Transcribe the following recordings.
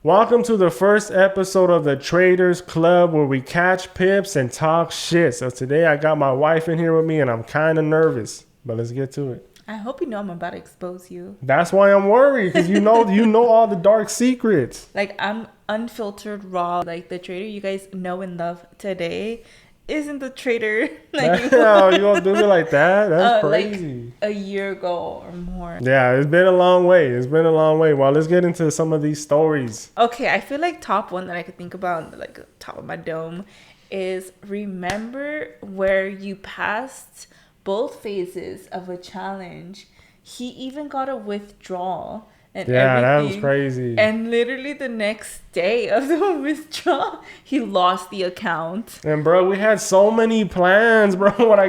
Welcome to the first episode of the Traders Club where we catch pips and talk shit. So today I got my wife in here with me and I'm kind of nervous, but let's get to it. I hope you know I'm about to expose you. That's why I'm worried, because you know all the dark secrets. Like, I'm unfiltered raw. Like, the trader you guys know and love today isn't the trader like you gonna do it like that? That's crazy. Like a year ago or more. Yeah, it's been a long way. Well, let's get into some of these stories. Okay, I feel like top one that I could think about, like top of my dome, is remember where you passed both phases of a challenge. He even got a withdrawal. And that was crazy. And literally the next day of the withdrawal, he lost the account. And bro, we had so many plans, bro. When I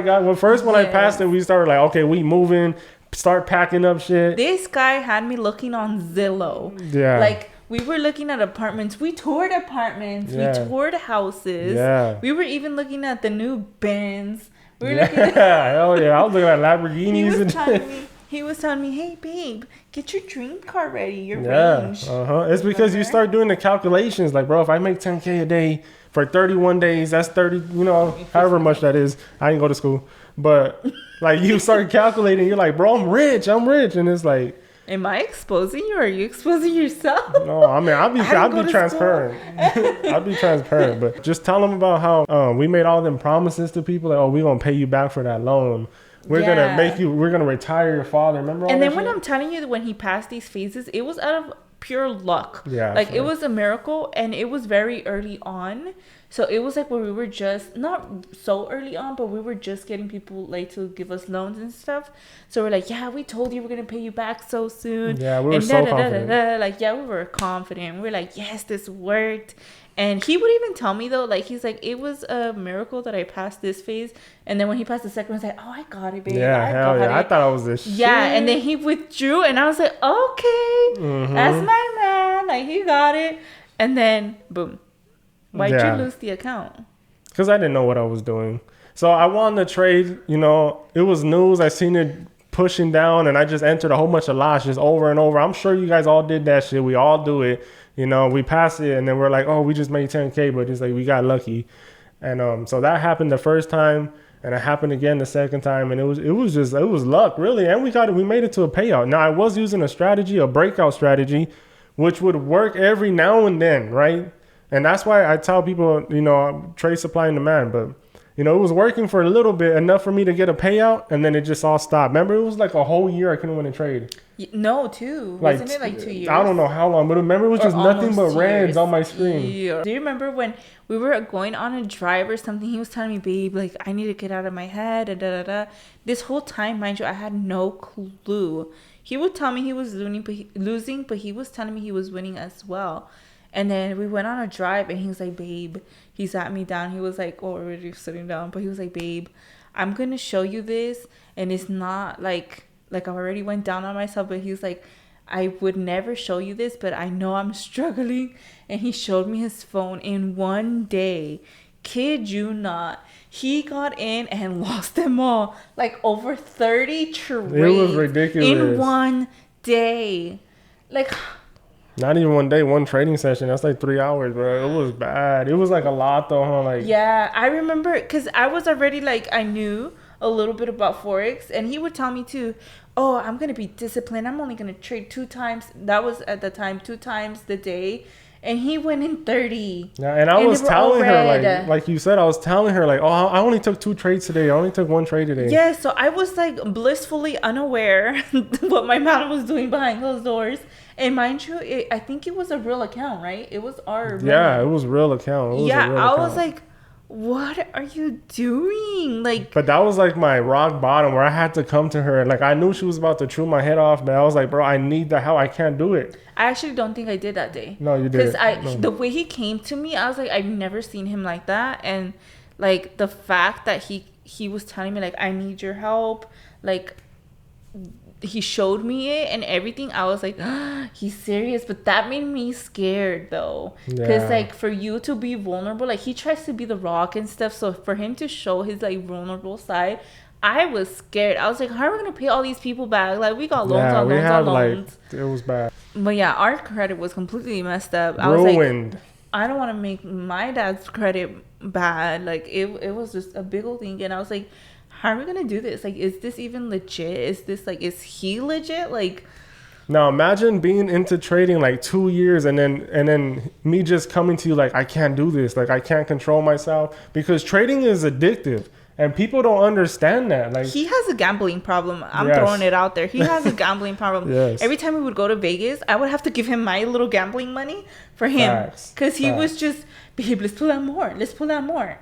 passed it, we started like, okay, we moving, start packing up shit. This guy had me looking on Zillow. Yeah. Like, we were looking at apartments. We toured apartments. Yeah. We toured houses. Yeah. We were even looking at the new Benz. We were looking at... Hell yeah. I was looking at Lamborghinis. He was telling me, hey, babe, get your dream car ready, your range. It's because you start doing the calculations. Like, bro, if I make $10K a day for 31 days, that's 30, however much that is. I didn't go to school. But, like, you start calculating. You're like, bro, I'm rich. And it's like... Am I exposing you or are you exposing yourself? No, I mean, I'll be transparent. I'll be transparent. But just tell them about how we made all them promises to people. Like, we're going to pay you back for that loan. We're gonna retire your father. Remember all that? And then shit? when I'm telling you that when he passed these phases, it was out of pure luck. Yeah. Like, it was a miracle, and it was very early on. So it was like where we were just, not so early on, but we were just getting people like to give us loans and stuff. So we're like, yeah, we told you we're going to pay you back so soon. Yeah, we were so confident. Like, yeah, we were confident. We're like, yes, this worked. And he would even tell me, though, like, he's like, it was a miracle that I passed this phase. And then when he passed the second one, he's like, oh, I got it, babe. Yeah, hell yeah. I thought I was this shit. Yeah, and then he withdrew, and I was like, okay, that's my man. Like, he got it. And then, boom. Why'd you lose the account? Because I didn't know what I was doing. So I won the trade, it was news. I seen it pushing down, and I just entered a whole bunch of lots just over and over. I'm sure you guys all did that shit. We all do it. We pass it, and then we're like, oh, we just made 10K, but it's like we got lucky. And so that happened the first time, and it happened again the second time, and it was luck, really. And we made it to a payout. Now, I was using a breakout strategy, which would work every now and then, right? And that's why I tell people, trade supply and demand. But, it was working for a little bit, enough for me to get a payout, and then it just all stopped. Remember, it was like a whole year I couldn't win a trade. No, 2. Wasn't it like 2 years? I don't know how long, but remember, it was just nothing but reds on my screen. Yeah. Do you remember when we were going on a drive or something? He was telling me, babe, like, I need to get out of my head. This whole time, mind you, I had no clue. He would tell me he was losing, but he was telling me he was winning as well. And then we went on a drive, and he was like, babe, he sat me down. He was like, already sitting down, but he was like, babe, I'm going to show you this. And it's not like I already went down on myself, but he was like, I would never show you this, but I know I'm struggling. And he showed me his phone in one day. Kid you not. He got in and lost them all. Like over 30 trades. It was ridiculous. In one day. Like... Not even one day, one trading session. That's like 3 hours, bro. It was bad. It was like a lot, though, huh? Like, yeah, I remember because I was already like, I knew a little bit about Forex, and he would tell me too, oh, I'm going to be disciplined. I'm only going to trade 2 times. That was at the time, 2 times the day. And he went in 30. Yeah, and I was telling her, like you said, I was telling her, like, oh, I only took 2 trades today. I only took 1 trade today. Yeah, so I was like blissfully unaware what my man was doing behind closed doors. And mind you, I think it was a real account, right? It was our money. Yeah, it was a real account. I was like, what are you doing? Like, but that was like my rock bottom where I had to come to her. Like, I knew she was about to chew my head off, but I was like, bro, I need the help. I can't do it. I actually don't think I did that day. No, you didn't. Because the way he came to me, I was like, I've never seen him like that. And like the fact that he was telling me like, I need your help, like he showed me it and everything. I was like, oh, he's serious. But that made me scared though, because like for you to be vulnerable, like he tries to be the rock and stuff, so for him to show his like vulnerable side, I was scared. I was like, how are we gonna pay all these people back? Like, we got loans Yeah, on we loans had on loans. like, it was bad. But yeah, our credit was completely messed up. I was like, Ruined. I don't want to make my dad's credit bad. Like, it was just a big old thing. And I was like, how are we gonna do this? Like, is this even legit? Is this like, is he legit? Like, Now imagine being into trading like 2 years and then me just coming to you like, I can't do this, like I can't control myself, because trading is addictive and people don't understand that. Like, he has a gambling problem. I'm Yes. throwing it out there. He has a gambling problem. Yes. Every time we would go to Vegas, I would have to give him my little gambling money for him. Facts. Because he was Facts. just, babe, let's pull out more. Let's pull out more.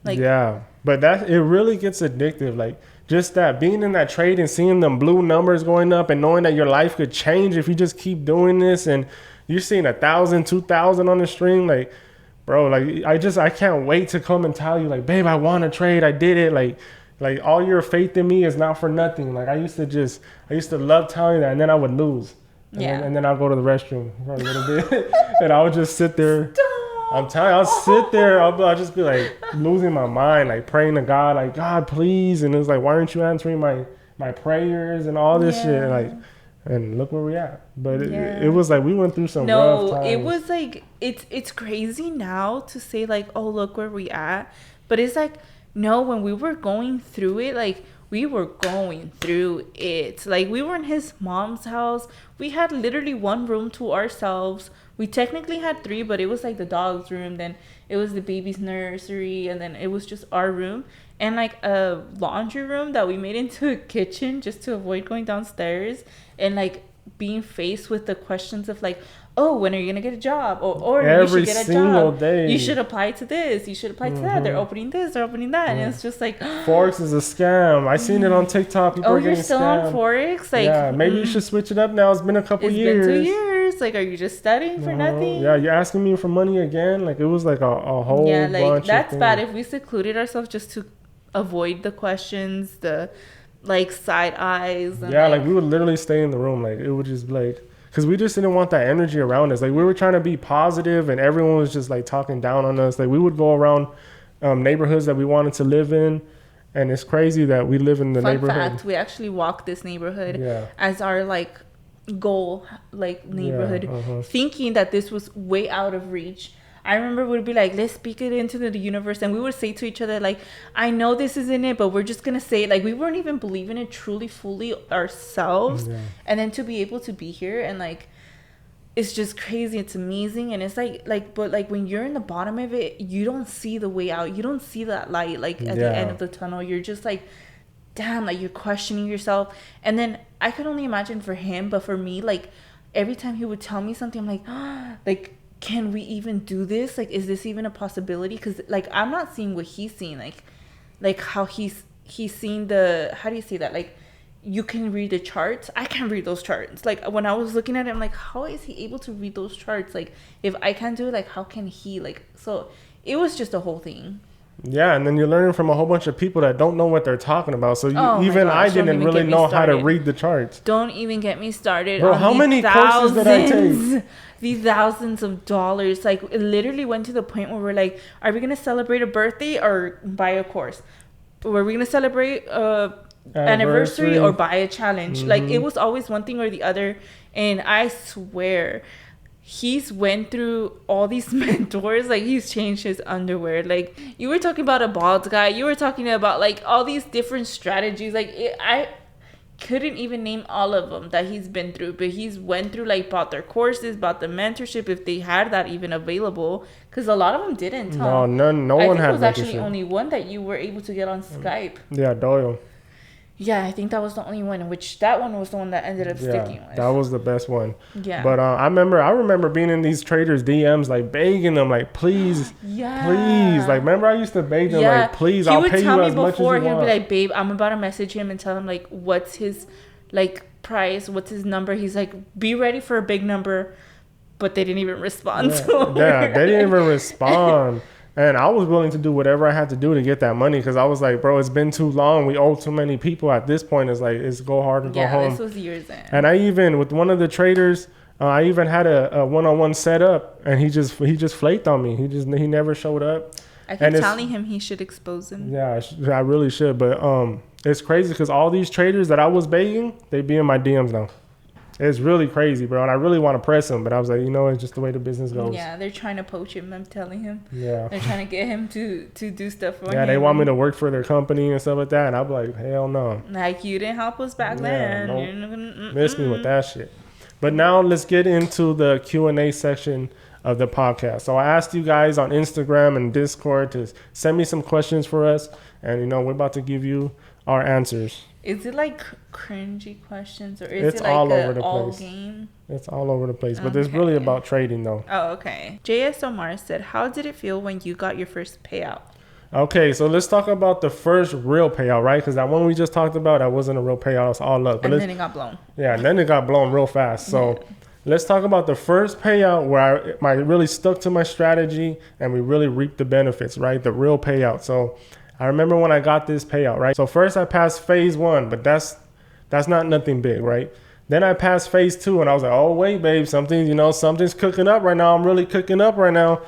Like, yeah, but that it really gets addictive. Like, just that being in that trade and seeing them blue numbers going up and knowing that your life could change if you just keep doing this, and you're seeing 1,000, 2,000 on the stream. Like, bro, like I can't wait to come and tell you like, babe, I want to trade. I did it. Like all your faith in me is not for nothing. Like I used to love telling you that, and then I would lose. Yeah. And then I'll go to the restroom for a little bit and I would just sit there. Stop. I'm telling you, I'll sit there. I'll just be like losing my mind, like praying to God, like, God, please. And it's like, why aren't you answering my prayers and all this shit? Like, and look where we at. But it was like we went through some rough times. It was like it's crazy now to say like, oh, look where we at. But it's like, no, when we were going through it, like we were going through it. Like we were in his mom's house. We had literally one room to ourselves. We technically had 3, but it was like the dog's room, then it was the baby's nursery, and then it was just our room. And like a laundry room that we made into a kitchen just to avoid going downstairs and like being faced with the questions of like, oh, when are you gonna get a job? Or you should get a job. Day. You should apply to this. You should apply to that. They're opening this. They're opening that. And it's just like, Forex is a scam. I seen it on TikTok. People are you're getting still scammed. on Forex? Like, yeah, maybe you should switch it up now. It's been a couple years. It's been 2 years. Like, are you just studying for nothing? Yeah, you're asking me for money again. Like, it was like a whole yeah, like bunch that's of bad. If we secluded ourselves just to avoid the questions, the like side eyes. And, yeah, like we would literally stay in the room. Like it would just be like, because we just didn't want that energy around us. Like we were trying to be positive and everyone was just like talking down on us. Like we would go around neighborhoods that we wanted to live in. And it's crazy that we live in the neighborhood. Fun fact, we actually walked this neighborhood as our like goal, like neighborhood, thinking that this was way out of reach. I remember we'd be like, let's speak it into the universe. And we would say to each other, like, I know this isn't it, but we're just going to say it. Like, we weren't even believing it truly, fully ourselves. Yeah. And then to be able to be here and, like, it's just crazy. It's amazing. And it's but, like, when you're in the bottom of it, you don't see the way out. You don't see that light, like, at the end of the tunnel. You're just, like, damn, like, you're questioning yourself. And then I could only imagine for him, but for me, like, every time he would tell me something, I'm like, like, can we even do this? Like, is this even a possibility? Because, like, I'm not seeing what he's seeing. Like how he's seeing the, how do you say that? Like, you can read the charts. I can't read those charts. Like, when I was looking at it, I'm like, how is he able to read those charts? Like, if I can't do it, like, how can he? Like, so it was just a whole thing. Yeah, and then you're learning from a whole bunch of people that don't know what they're talking about. So I didn't really know how to read the charts. Don't even get me started. Bro, how many courses did I take? These thousands of dollars. Like, it literally went to the point where we're like, are we going to celebrate a birthday or buy a course? Were we going to celebrate anniversary or buy a challenge? Like, it was always one thing or the other. And I swear, he's went through all these mentors. Like, he's changed his underwear. Like, you were talking about a bald guy. You were talking about, like, all these different strategies. Like, I couldn't even name all of them that he's been through, but he's went through, like, bought their courses, bought the mentorship, if they had that even available, because a lot of them didn't. No one had mentorship. I think it was actually only one that you were able to get on Skype. Yeah, Doyle. Yeah, I think that was the only one, which that one was the one that ended up sticking with. That was the best one. Yeah. But I remember being in these traders' DMs, like, begging them, like, please, please. Like, remember I used to beg them, like, please, I'll pay you as much as you want. He would be like, babe, I'm about to message him and tell him, like, what's his, like, price, what's his number. He's like, be ready for a big number. But they didn't even respond to it. Yeah, they didn't even respond. And I was willing to do whatever I had to do to get that money, because I was like, bro, it's been too long. We owe too many people. At this point, it's like, it's go hard or go home. Yeah, this was years in. And I even, with one of the traders, I even had a one-on-one set up, and he just flaked on me. He never showed up. I keep telling him he should expose him. Yeah, I really should. But It's crazy because all these traders that I was begging, they be in my DMs now. It's really crazy, bro. And I really want to press him, but I was like, it's just the way the business goes. Yeah, they're trying to poach him. I'm telling him. Yeah. They're trying to get him to do stuff for him. Yeah, they want me to work for their company and stuff like that. And I'm like, hell no. Like, you didn't help us back then. Nope. You're not gonna, Miss me with that shit. But now let's get into the Q&A section of the podcast. So I asked you guys on Instagram and Discord to send me some questions for us. And, we're about to give you our answers. Is it like cringy questions, or is It's it like all over the all place. game? It's all over the place. But it's really about trading, though. Oh, okay. JS Omar said, how did it feel when you got your first payout? Okay, so let's talk about the first real payout, right? Because that one we just talked about, that wasn't a real payout. It was all luck. And then it got blown. Yeah, and then it got blown real fast. So let's talk about the first payout where I really stuck to my strategy and we really reaped the benefits, right? The real payout. So I remember when I got this payout, right? So first I passed phase 1, but that's not nothing big, right? Then I passed phase 2 and I was like, oh, wait, babe, something's cooking up right now. I'm really cooking up right now.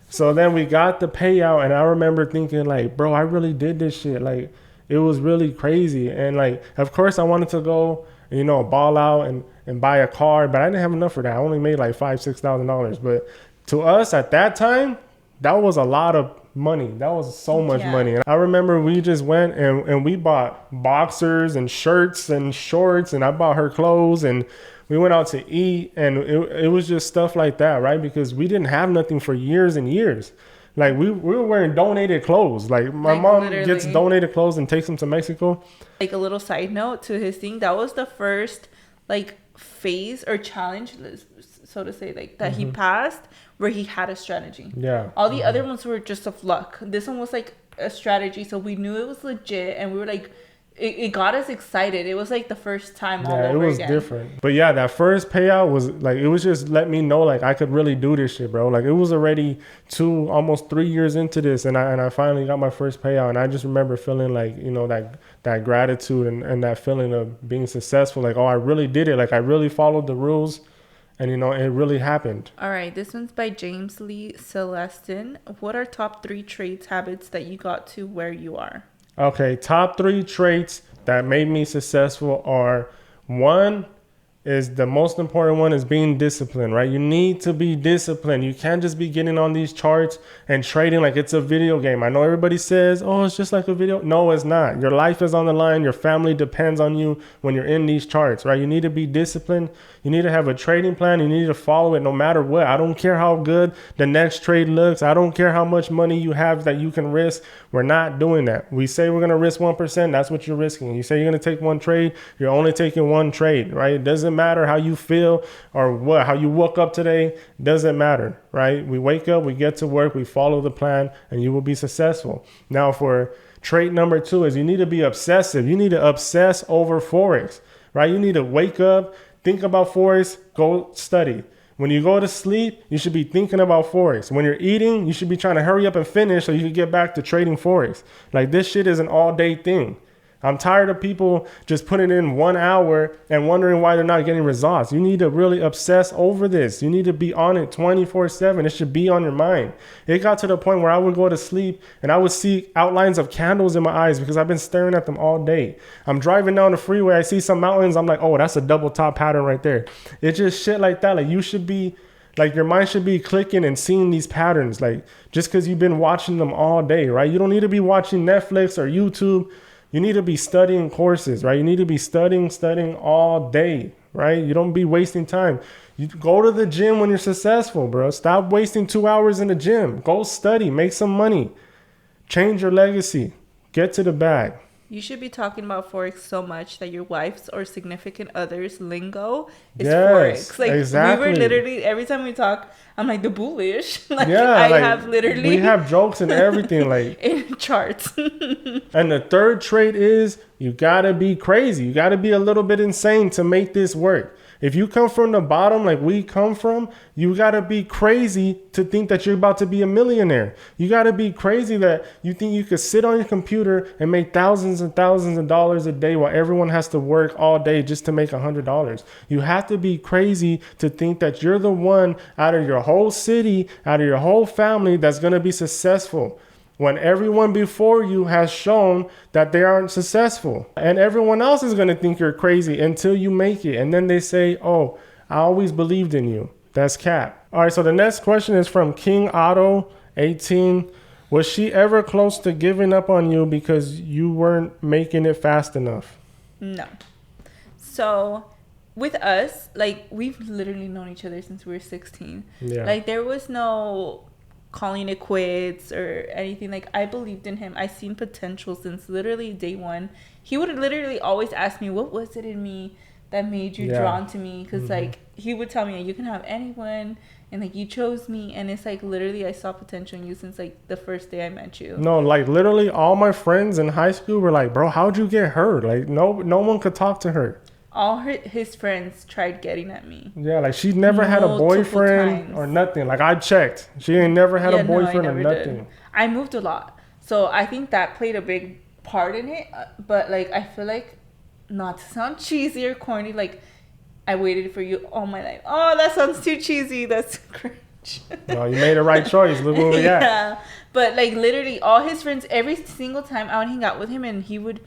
So then we got the payout and I remember thinking like, bro, I really did this shit. Like, it was really crazy. And like, of course I wanted to go, ball out and buy a car, but I didn't have enough for that. I only made like $5,000-$6,000. But to us at that time, that was a lot of money. That was so much money. And I remember we just went and we bought boxers and shirts and shorts, and I bought her clothes, and we went out to eat, and it was just stuff like that, right? Because we didn't have nothing for years and years. Like we were wearing donated clothes. Like my mom gets donated clothes and takes them to Mexico. Like a little side note to his thing, that was the first like phase or challenge, so to say, like that he passed, where he had a strategy. Yeah. All the other ones were just of luck. This one was like a strategy, so we knew it was legit, and we were like, it got us excited. It was like the first time all over again. Yeah, it was different. But yeah, that first payout was like, it was just let me know like I could really do this shit, bro. Like it was already almost 3 years into this, and I finally got my first payout, and I just remember feeling like, that gratitude and that feeling of being successful. Like, oh, I really did it. Like I really followed the rules. And, it really happened. All right. This one's by James Lee Celestin. What are top 3 traits, habits that you got to where you are? Okay. Top 3 traits that made me successful are, 1 is the most important one is being disciplined, right? You need to be disciplined. You can't just be getting on these charts and trading like it's a video game. I know everybody says, oh, it's just like a video. No, it's not. Your life is on the line. Your family depends on you when you're in these charts, right? You need to be disciplined. You need to have a trading plan. You need to follow it no matter what. I don't care how good the next trade looks. I don't care how much money you have that you can risk. We're not doing that. We say we're going to risk 1%. That's what you're risking. You say you're going to take one trade. You're only taking one trade, right? It doesn't matter how you feel or how you woke up today. Doesn't matter, right? We wake up, we get to work, we follow the plan, and you will be successful. Now for trait number 2 is you need to be obsessive. You need to obsess over Forex, right? You need to wake up, think about Forex, go study. When you go to sleep, you should be thinking about Forex. When you're eating, you should be trying to hurry up and finish so you can get back to trading Forex. Like this shit is an all-day thing. I'm tired of people just putting in 1 hour and wondering why they're not getting results. You need to really obsess over this. You need to be on it 24/7. It should be on your mind. It got to the point where I would go to sleep and I would see outlines of candles in my eyes because I've been staring at them all day. I'm driving down the freeway. I see some mountains. I'm like, oh, that's a double top pattern right there. It's just shit like that. Like you should be, like your mind should be clicking and seeing these patterns. Like just because you've been watching them all day, right? You don't need to be watching Netflix or YouTube. You need to be studying courses, right? You need to be studying all day, right? You don't be wasting time. You go to the gym when you're successful, bro. Stop wasting 2 hours in the gym. Go study, make some money, change your legacy, get to the bag. You should be talking about Forex so much that your wife's or significant other's lingo is Forex. Like exactly. We were literally, every time we talk, I'm like the bullish. Like I have literally. We have jokes and everything like. In charts. And the third trait is you gotta be crazy. You gotta be a little bit insane to make this work. If you come from the bottom like we come from, you got to be crazy to think that you're about to be a millionaire. You got to be crazy that you think you could sit on your computer and make thousands and thousands of dollars a day while everyone has to work all day just to make $100. You have to be crazy to think that you're the one out of your whole city, out of your whole family that's going to be successful. when everyone before you has shown that they aren't successful. And everyone else is going to think you're crazy until you make it. And then they say, oh, I always believed in you. That's cap. All right, so the next question is from King Otto 18. Was she ever close to giving up on you because you weren't making it fast enough? No. So with us, like, we've literally known each other since we were 16. Yeah. Like, there was no calling it quits or anything. Like, I believed in him. I seen potential since literally day one. He would literally always ask me, what was it in me that made you drawn to me? Because like, he would tell me, you can have anyone, and like, you chose me. And it's like, literally, I saw potential in you since like the first day I met you. No, like, literally all my friends in high school were like, bro, how'd you get her? Like, no one could talk to her. All his friends tried getting at me. Yeah, like, she never had a boyfriend times. or nothing. Like, I checked. She ain't never had a boyfriend or nothing. Did. I moved a lot. So I think that played a big part in it. But like, I feel like, not to sound cheesy or corny, like, I waited for you all my life. Oh, that sounds too cheesy. That's cringe. No, you made the right choice. Look where we at. Yeah. But like, literally all his friends, every single time I would hang out with him, and he would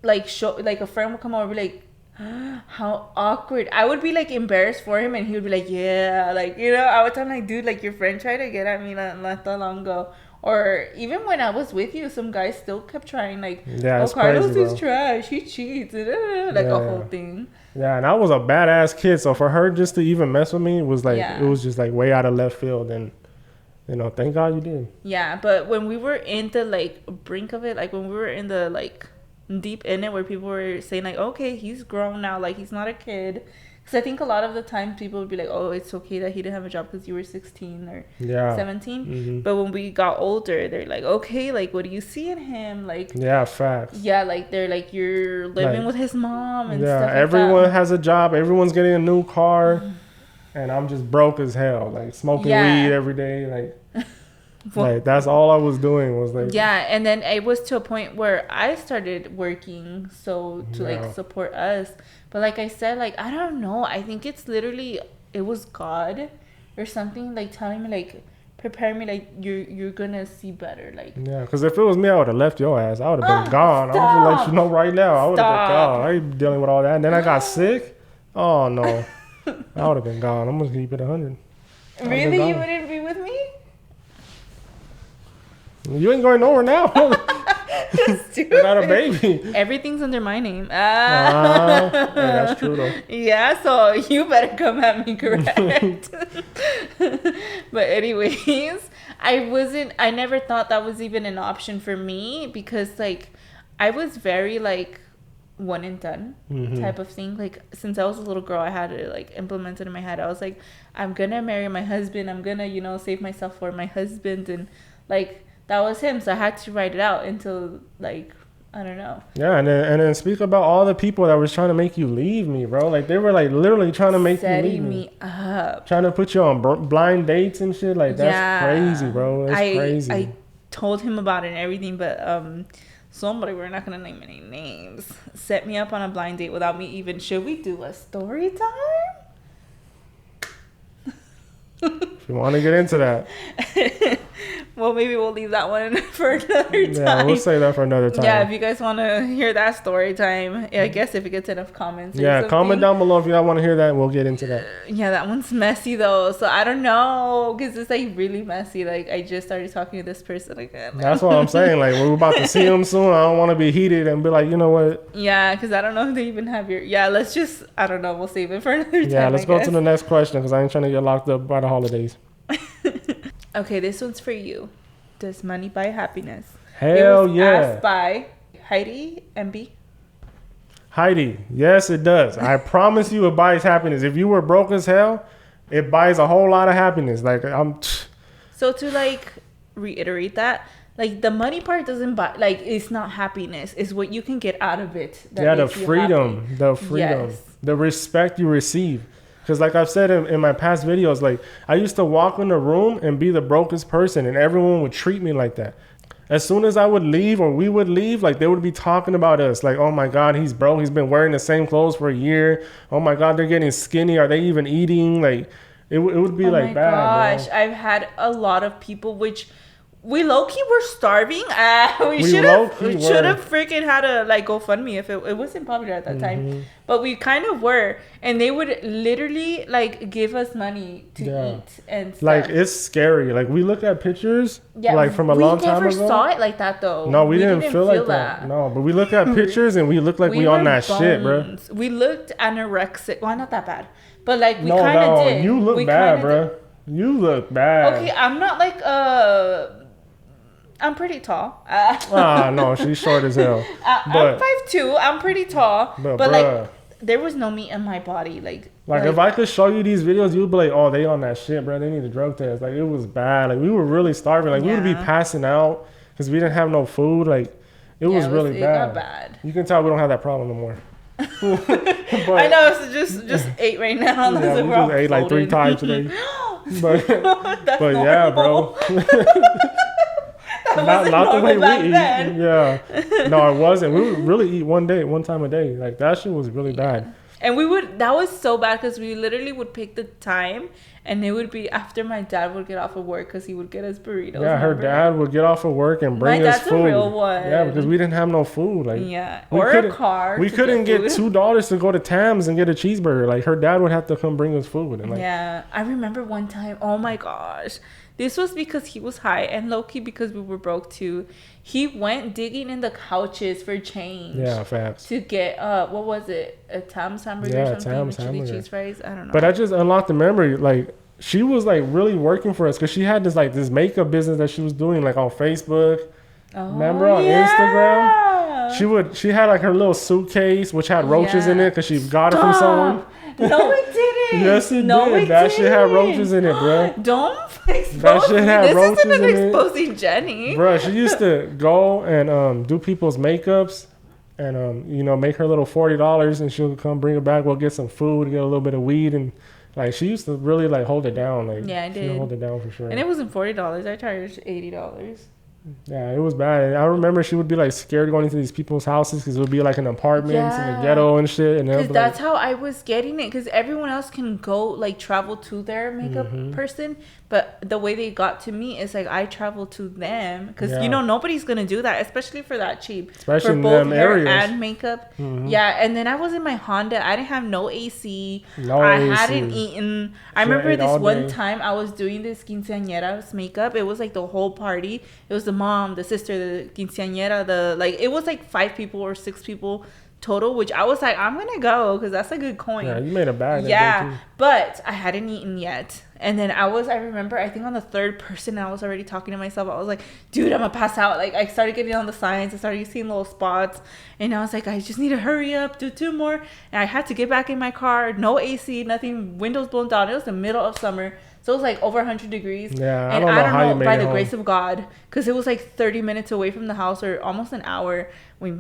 like show, like, a friend would come over, be like, how awkward. I would be like embarrassed for him, and he would be like, yeah, like, you know, I would tell him like, dude, like, your friend tried to get at me not that long ago. Or even when I was with you, some guys still kept trying, like, yeah, oh, Carlos crazy, is trash, he cheats, like a whole thing. Yeah, and I was a badass kid, so for her just to even mess with me was like, it was just like way out of left field. And you know, thank God you did. Yeah, but when we were in the like brink of it, like when we were in the like deep in it, where people were saying like, okay, he's grown now, like, he's not a kid. Because I think a lot of the time people would be like, oh, it's okay that he didn't have a job because you were 16 or 17. But when we got older, they're like, okay, like, what do you see in him? Like, yeah, facts. Yeah, like, they're like, you're living like, with his mom and stuff like everyone has a job. Everyone's getting a new car. And I'm just broke as hell. Like, smoking weed every day. Like, like, that's all I was doing was like. Yeah, and then it was to a point where I started working to like support us. But like I said, like, I don't know. I think it's literally, it was God or something, like, telling me, like, prepare me, like, you're gonna see better. Like, yeah, because if it was me, I would have left your ass. I would have been gone. I would let you know right now. I would have been gone. I ain't dealing with all that. And then I got sick. Oh no, I would have been gone. I'm gonna keep it 100. Really, you wouldn't be with me? You ain't going nowhere now. You're not a baby. Everything's under my name. Yeah, that's true though. Yeah, so you better come at me correct. But anyways, I never thought that was even an option for me, because like, I was very like one and done type of thing. Like, since I was a little girl, I had it like implemented in my head. I was like, I'm gonna marry my husband. I'm gonna, you know, save myself for my husband. And like, that was him. So I had to write it out until like, I don't know. Yeah, and then speak about all the people that was trying to make you leave me, bro. Like, they were like literally trying to make you leave me up, trying to put you on blind dates and shit. Like, that's crazy, bro. That's crazy. I told him about it and everything, but somebody, we're not gonna name any names, set me up on a blind date without me even. Should we do a story time? If you want to get into that. Well, maybe we'll leave that one for another time. Yeah, we'll say that for another time. Yeah, if you guys want to hear that story time, I guess if it gets enough comments. Yeah, comment down below if you want to hear that, and we'll get into that. Yeah, that one's messy though, so I don't know, because it's like really messy. Like, I just started talking to this person again. That's what I'm saying. Like, we're about to see them soon. I don't want to be heated and be like, you know what? Yeah, because I don't know if they even have your. Yeah, let's just. I don't know. We'll save it for another time. Yeah, let's go to the next question, because I ain't trying to get locked up by the holidays. Okay, this one's for you. Does money buy happiness? Hell yeah. Asked by Heidi MB. Heidi, yes, it does. I promise you, it buys happiness. If you were broke as hell, it buys a whole lot of happiness. Like, So to like reiterate that, like, the money part doesn't buy, like, it's not happiness. It's what you can get out of it. Yeah, the freedom, Yes. the respect you receive. Because like I've said in my past videos, like, I used to walk in the room and be the brokest person, and everyone would treat me like that. As soon as I would leave or we would leave, like, they would be talking about us. Like, oh my God, he's broke. He's been wearing the same clothes for a year. Oh my God, they're getting skinny. Are they even eating? Like, it would be like bad. Oh my gosh, bro. I've had a lot of people, which we low-key were starving. We should have freaking had a like GoFundMe if it wasn't popular at that time. But we kind of were, and they would literally like give us money to eat and stuff. Like it's scary. Like we looked at pictures like from a long time ago. We never saw it like that though. No, we didn't feel like that. No, but we looked at pictures and we looked like we on that shit, bro. We looked anorexic. Well, not that bad, but like we kind of did. You look bad, bro. You look bad. Okay, I'm not like I'm pretty tall. No, she's short as hell. I'm 5'2". I'm pretty tall. But like, there was no meat in my body. Like if I could show you these videos, you'd be like, oh, they on that shit, bro. They need a drug test. Like, it was bad. Like, we were really starving. Like, we would be passing out because we didn't have no food. Like, it was really bad. It got bad. You can tell we don't have that problem no more. I know. So just ate right now. Yeah, we just ate like 3 times today. But yeah, bro. Not the way we eat. Yeah. No, it wasn't. We would really eat one time a day. Like, that shit was really bad. And that was so bad because we literally would pick the time and it would be after my dad would get off of work because he would get us burritos. Yeah, her dad would get off of work and bring us food. My dad's a real one. Yeah, because we didn't have no food. Like, or a car. We couldn't get $2 to go to Tam's and get a cheeseburger. Like, her dad would have to come bring us food. And I remember one time, oh my gosh. This was because he was high and low-key because we were broke too. He went digging in the couches for change. Yeah, facts. To get, what was it? A Tam's hamburger or something? Tam's chili cheese fries? I don't know. But I just unlocked the memory. Like, she was like really working for us because she had this makeup business that she was doing like on Facebook. Remember on Instagram? She had like her little suitcase which had roaches in it because she got it from someone. No, it didn't. Yes, it did. That shit had roaches in it, bro. Don't expose me. This isn't exposing Jenny. Bro, she used to go and do people's makeups and make her little $40 and she'll come bring it back. We'll get some food, get a little bit of weed, and like she used to really like hold it down. Like, yeah, I did. She hold it down for sure. And it wasn't $40. I charged $80. Yeah, it was bad. And I remember she would be like scared going into these people's houses because it would be like an apartment in the ghetto and shit. And because that's how I was getting it. Because everyone else can go like travel to their makeup person, but the way they got to me is like I travel to them because nobody's gonna do that, especially for that cheap. Especially for in both them hair areas and makeup. Yeah, and then I was in my Honda. I didn't have no AC. I hadn't eaten. I remember this one time I was doing this quinceañera's makeup. It was like the whole party. It was the mom, the sister, the quinceañera, it was like 5 people or 6 people total, which I was like, I'm gonna go because that's a good coin. Yeah, you made a bag. Yeah, but I hadn't eaten yet. And then I remember, I think on the 3rd person, I was already talking to myself. I was like, dude, I'm gonna pass out. Like, I started getting on the signs. I started seeing little spots. And I was like, I just need to hurry up, do 2 more. And I had to get back in my car. No AC, nothing, windows blown down. It was the middle of summer. So it was like over 100 degrees. Yeah, and I don't know by the grace of God, because it was like 30 minutes away from the house or almost an hour.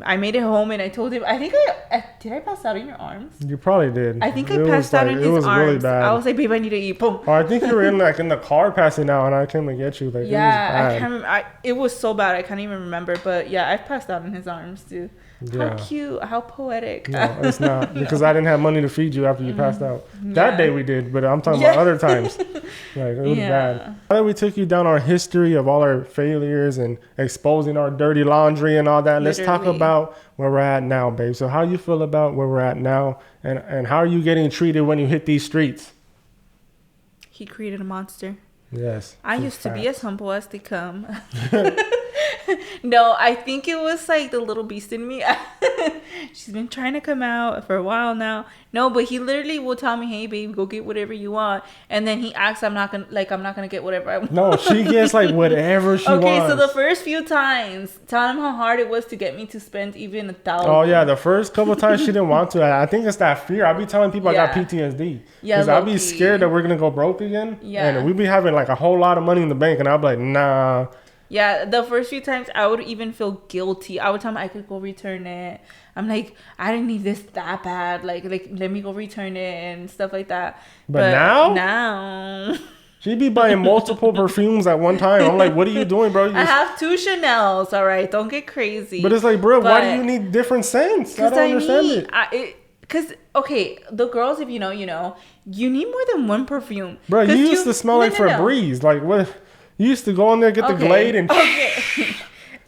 I made it home and I told him, did I pass out in your arms? You probably did. I think I passed out in his arms. It was really bad. I was like, babe, I need to eat. Boom. I think you were in the car passing out and I came to get you. Like, yeah, I can't remember. It was so bad. I can't even remember. But yeah, I passed out in his arms too. Yeah. How cute. How poetic. No, it's not. Because I didn't have money to feed you after you passed out. That day we did, but I'm talking about other times. Like, it was bad. Now that we took you down our history of all our failures and exposing our dirty laundry and all that, let's talk about where we're at now, babe. So how you feel about where we're at now and how are you getting treated when you hit these streets? He created a monster. Yes. I used to be as humble as they come. No, I think it was like the little beast in me. She's been trying to come out for a while now. No, but he literally will tell me, hey babe, go get whatever you want. And then he acts I'm not gonna get whatever I want. No, she gets like whatever she wants. Okay, so the first few times, tell him how hard it was to get me to spend even $1,000. Oh yeah, the first couple times she didn't want to. I think it's that fear. I'll be telling people I got PTSD. Yeah, because I'll be scared that we're gonna go broke again. Yeah. And we be having like a whole lot of money in the bank and I'll be like, nah. Yeah, the first few times I would even feel guilty. I would tell him I could go return it. I'm like, I didn't need this that bad. Like let me go return it and stuff like that. But now she'd be buying multiple perfumes at one time. I'm like, what are you doing, bro? I have 2 Chanels, all right? Don't get crazy. But it's like, bro, why do you need different scents? I don't understand it. Because, okay, the girls, if you know, you need more than one perfume. Bro, you used to smell like Febreze. Like, what? You used to go in there, get the Glade, and okay.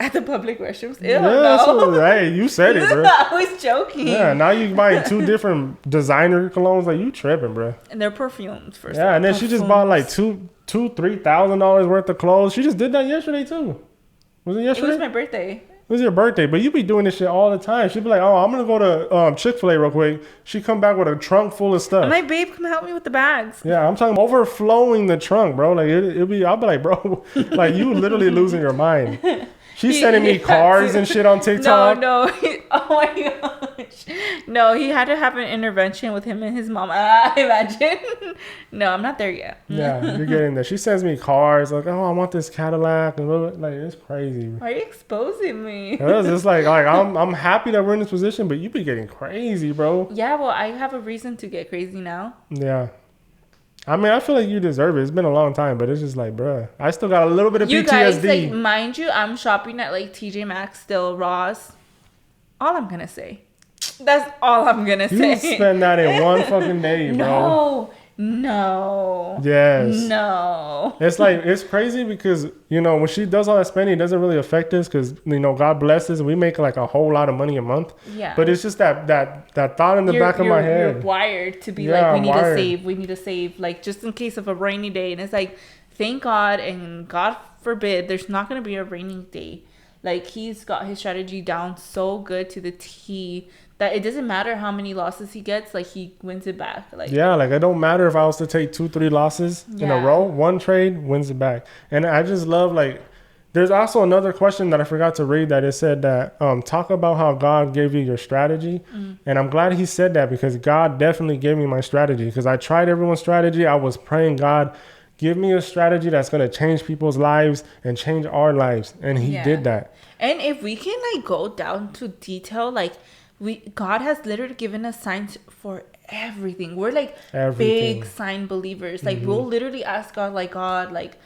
At the public restrooms. Ew, yeah, no. hey, you said it, bro. I was joking. Yeah, now you buying 2 different designer colognes. Like, you tripping, bro. And they're perfumes first. Yeah, and then she just bought like $3,000 worth of clothes. She just did that yesterday too. Was it yesterday? It was my birthday. It was your birthday, but you be doing this shit all the time. She'd be like, "Oh, I'm gonna go to Chick-fil-A real quick." She come back with a trunk full of stuff. I'm like, babe, come help me with the bags. Yeah, I'm talking overflowing the trunk, bro. Like it'll be. I'll be like, bro, like you literally losing your mind. She's sending me cars and shit on TikTok. No. Oh my gosh. No, he had to have an intervention with him and his mom. Imagine. No, I'm not there yet. Yeah, you're getting there. She sends me cars like, oh, I want this Cadillac, and like it's crazy. Why are you exposing me? It's just like I'm happy that we're in this position, but you be getting crazy, bro. Yeah, well, I have a reason to get crazy now. Yeah. I mean, I feel like you deserve it. It's been a long time, but it's just like, bruh, I still got a little bit of You PTSD. guys, like, mind you, I'm shopping at like TJ Maxx, still Ross. All I'm gonna say. That's all I'm gonna say. You spend that in one fucking day, bro. No. Yes. No. It's like, it's crazy because, you know, when she does all that spending, it doesn't really affect us because, you know, God bless us. We make like a whole lot of money a month. Yeah. But it's just that thought in the back of my head. You're wired to be Yeah, like, I'm we need to save, like, just in case of a rainy day. And it's like, thank God, and God forbid, there's not going to be a rainy day. Like, he's got his strategy down so good to the T that it doesn't matter how many losses he gets, like, he wins it back. Like, yeah, like it don't matter if I was to take 2-3 losses in a row, one trade wins it back. And I just love, like, there's also another question that I forgot to read that it said that talk about how God gave you your strategy. And I'm glad he said that because God definitely gave me my strategy because I tried everyone's strategy. I was praying, God, give me a strategy that's going to change people's lives and change our lives. And he did that. And if we can, like, go down to detail, like, God has literally given us signs for everything. We're like big sign believers. Like, we'll literally ask God, like, God, like,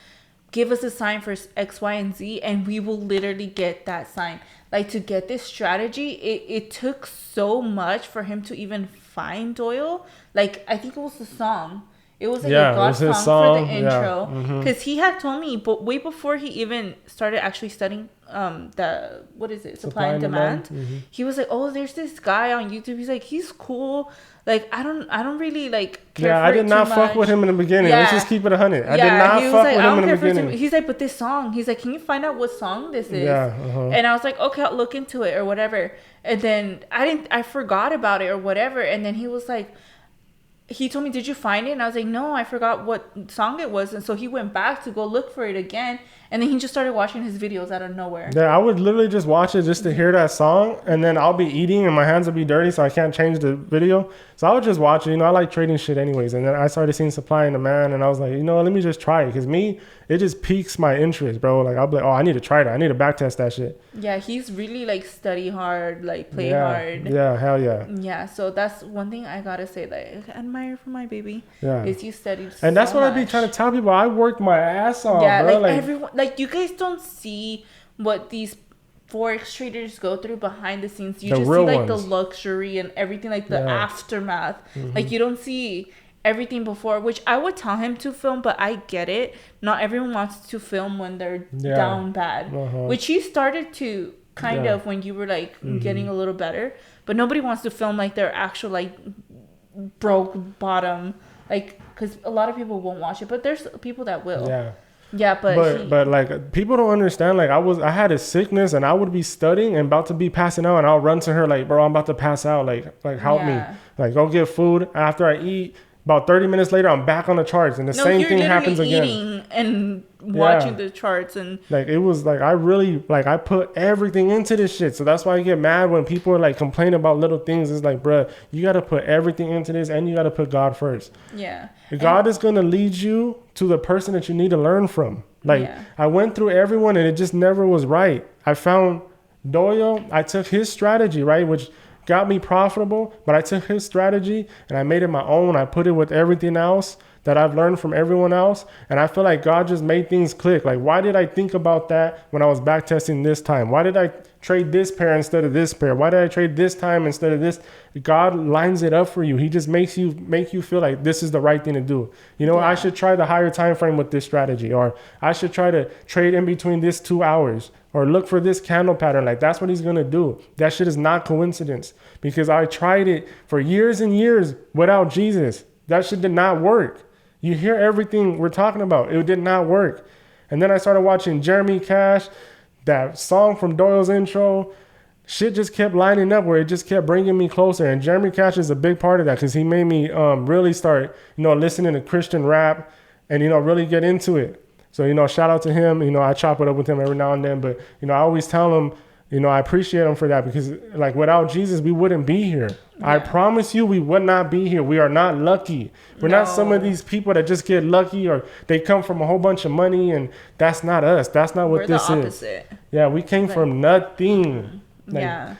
give us a sign for X, Y, and Z, and we will literally get that sign. Like, to get this strategy, it took so much for him to even find Doyle. Like, I think it was the song. It was like a God song for the intro. Because he had told me, but way before he even started actually studying the, what is it, supply and demand. He was like, oh, there's this guy on YouTube. He's like, he's cool. Like, I don't really like care for I did it not too fuck much. with him in the beginning. Let's just keep it 100. I did not fuck with him in the beginning. He's like, but this song, he's like, can you find out what song this is? Yeah. And I was like, okay, I'll look into it or whatever. And then I forgot about it or whatever. And then he was like, he told me, did you find it? And I was like, no, I forgot what song it was. And so he went back to go look for it again. And then he just started watching his videos out of nowhere. Yeah, I would literally just watch it just to hear that song. And then I'll be eating and my hands will be dirty, so I can't change the video. So I would just watch it. You know, I like trading shit anyways. And then I started seeing supply and demand. And I was like, you know, let me just try it. Because it just piques my interest, bro. Like, I'll be like, oh, I need to try that. I need to backtest that shit. Yeah, he's really, like, study hard, like, play hard. Yeah, hell yeah. Yeah, so that's one thing I gotta say, like, I admire for my baby. Yeah. Is you studied And that's so what much. I be trying to tell people. I worked my ass off, yeah, bro. like everyone, like, you guys don't see what these Forex traders go through behind the scenes. You just see, like, the luxury and everything, like, the aftermath. Like, you don't see everything before, which I would tell him to film, but I get it. Not everyone wants to film when they're down bad. Which he started to kind of when you were, like, getting a little better. But nobody wants to film, like, their actual, like, broke bottom. Like, because a lot of people won't watch it. But there's people that will. Yeah. Yeah, but like, people don't understand. Like, I had a sickness and I would be studying and about to be passing out, and I'll run to her like, bro, I'm about to pass out. Like help me. Like, go get food. After I eat, about 30 minutes later, I'm back on the charts, and the same thing happens again. Eating and watching the charts, and like, it was like, I really, like, I put everything into this shit. So that's why I get mad when people are like complaining about little things. It's like, bruh, you got to put everything into this, and you got to put God first. Yeah. God is going to lead you to the person that you need to learn from. Like, I went through everyone and it just never was right. I found Doyle. I took his strategy, right, which got me profitable, but I took his strategy and I made it my own. I put it with everything else that I've learned from everyone else. And I feel like God just made things click. Like, why did I think about that when I was back testing this time? Why did I trade this pair instead of this pair? Why did I trade this time instead of this? God lines it up for you. He just make you feel like this is the right thing to do. You know, I should try the higher time frame with this strategy, or I should try to trade in between this 2 hours, or look for this candle pattern. Like, that's what he's going to do. That shit is not coincidence, because I tried it for years and years without Jesus. That shit did not work. You hear everything we're talking about. It did not work. And then I started watching Jeremy Cash, that song from Doyle's intro. Shit just kept lining up where it just kept bringing me closer. And Jeremy Cash is a big part of that, because he made me really start, listening to Christian rap and, really get into it. So, shout out to him. I chop it up with him every now and then. But, I always tell him, I appreciate him for that, because, like, without Jesus, we wouldn't be here. Yeah. I promise you, we would not be here. We are not lucky. We're not some of these people that just get lucky, or they come from a whole bunch of money, and that's not us. That's not what this is. We're the opposite. Yeah, we came from nothing. Like,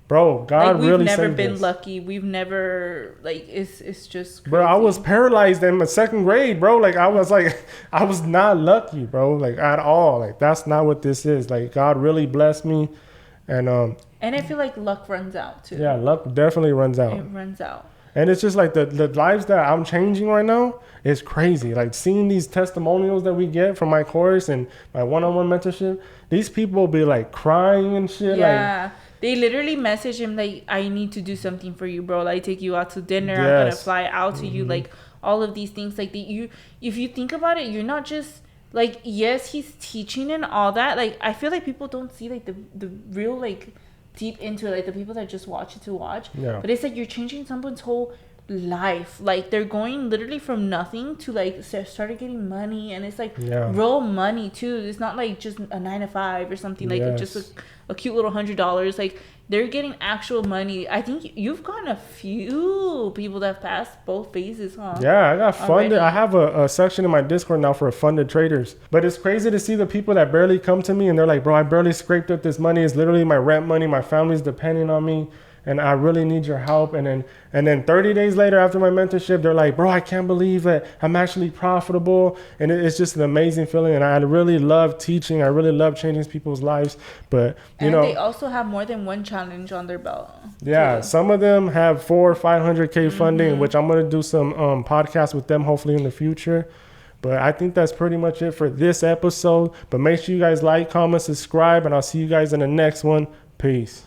bro, God really saved us. We've never been lucky. We've never, it's just crazy. Bro, I was paralyzed in my second grade, bro. I was not lucky, bro, like, at all. Like, that's not what this is. Like, God really blessed me. And I feel like luck runs out too. Yeah, luck definitely runs out. It runs out. And it's just like the lives that I'm changing right now is crazy. Like, seeing these testimonials that we get from my course and my one-on-one mentorship, these people will be like crying and shit. Yeah. Like, they literally message him like, I need to do something for you, bro. Like, take you out to dinner. Yes. I'm going to fly out to you. Like, all of these things. Like, if you think about it, you're not just, like, yes, he's teaching and all that. Like, I feel like people don't see, like, the real, like, deep into it, like the people that just watch it to watch. Yeah. But it's like you're changing someone's whole life. Like, they're going literally from nothing to, like, started getting money, and it's like real money too. It's not like just a 9 to 5 or something, like just a cute little $100. Like, they're getting actual money. I think you've gotten a few people that have passed both phases, huh? Yeah, I got funded. Already. I have a section in my Discord now for funded traders. But it's crazy to see the people that barely come to me and they're like, bro, I barely scraped up this money. It's literally my rent money. My family's depending on me, and I really need your help. And then 30 days later after my mentorship, they're like, bro, I can't believe that I'm actually profitable. And it's just an amazing feeling. And I really love teaching. I really love changing people's lives. But, they also have more than one challenge on their belt. Yeah, too. Some of them have 400 or 500K funding, which I'm going to do some podcasts with them hopefully in the future. But I think that's pretty much it for this episode. But make sure you guys like, comment, subscribe, and I'll see you guys in the next one. Peace.